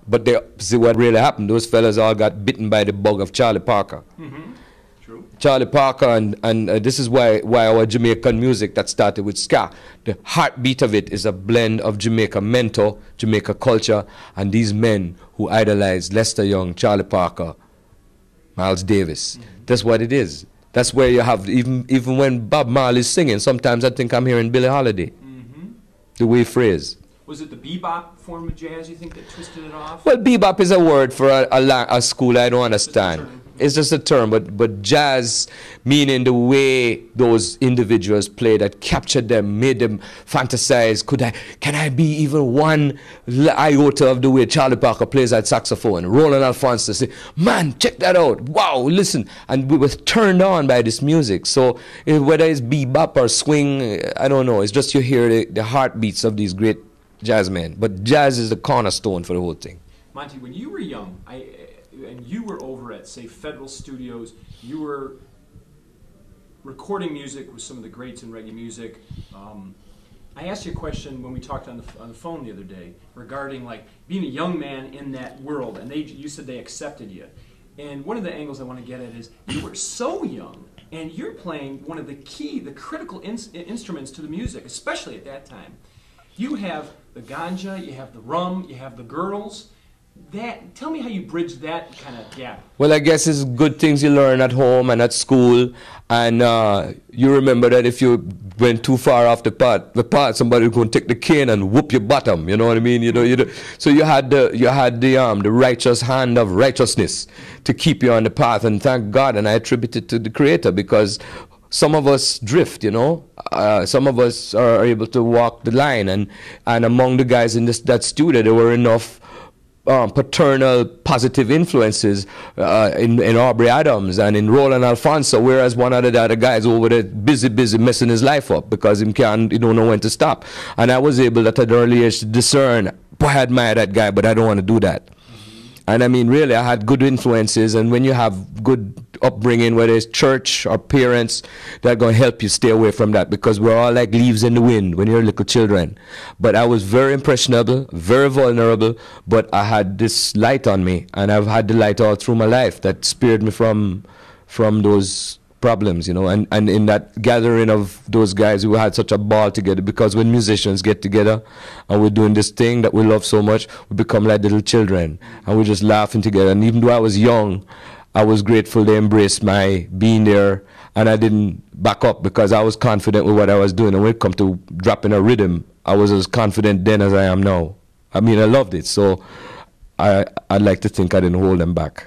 But they, see what really happened, those fellas all got bitten by the bug of Charlie Parker. True. Charlie Parker, and this is why our Jamaican music that started with ska, the heartbeat of it is a blend of Jamaica mentor, Jamaica culture, and these men who idolized Lester Young, Charlie Parker, Miles Davis. That's what it is. That's where you have, even when Bob Marley's singing, sometimes I think I'm hearing Billie Holiday, the way he phrase. Was it the bebop form of jazz, you think, that twisted it off? Well, bebop is a word for a school I don't understand. It's just a term, but jazz, meaning the way those individuals play, that captured them, made them fantasize. Can I be even one iota of the way Charlie Parker plays that saxophone? Roland Alphonse say, man, check that out. Wow, listen. And we were turned on by this music. So whether it's bebop or swing, I don't know. It's just you hear the heartbeats of these great jazzmen. But jazz is the cornerstone for the whole thing. Monty, when you were young, and you were over at, say, Federal Studios, you were recording music with some of the greats in reggae music. I asked you a question when we talked on the phone the other day regarding like being a young man in that world, and you said they accepted you. And one of the angles I want to get at is you were so young, and you're playing one of the critical instruments to the music, especially at that time. You have the ganja, you have the rum, you have the girls. Tell me how you bridge that kind of gap. Well, I guess it's good things you learn at home and at school, and you remember that if you went too far off the path, somebody was going to take the cane and whoop your bottom. You know what I mean? So you had the righteous hand of righteousness to keep you on the path, and thank God, and I attribute it to the Creator, because some of us drift, some of us are able to walk the line, and among the guys in that studio, there were enough paternal positive influences in Aubrey Adams and in Roland Alfonso, whereas one of the other guys over there busy messing his life up because he don't know when to stop. And I was able at an early age to discern, boy, I admire that guy, but I don't want to do that. And I mean, really, I had good influences, and when you have good upbringing, whether it's church or parents, they're going to help you stay away from that, because we're all like leaves in the wind when you're little children. But I was very impressionable, very vulnerable, but I had this light on me, and I've had the light all through my life that spared me from those problems, and in that gathering of those guys, we had such a ball together, because when musicians get together and we're doing this thing that we love so much, we become like little children, and we're just laughing together. And even though I was young, I was grateful they embraced my being there, and I didn't back up, because I was confident with what I was doing. And when it come to dropping a rhythm, I was as confident then as I am now. I mean, I loved it, so I'd like to think I didn't hold them back.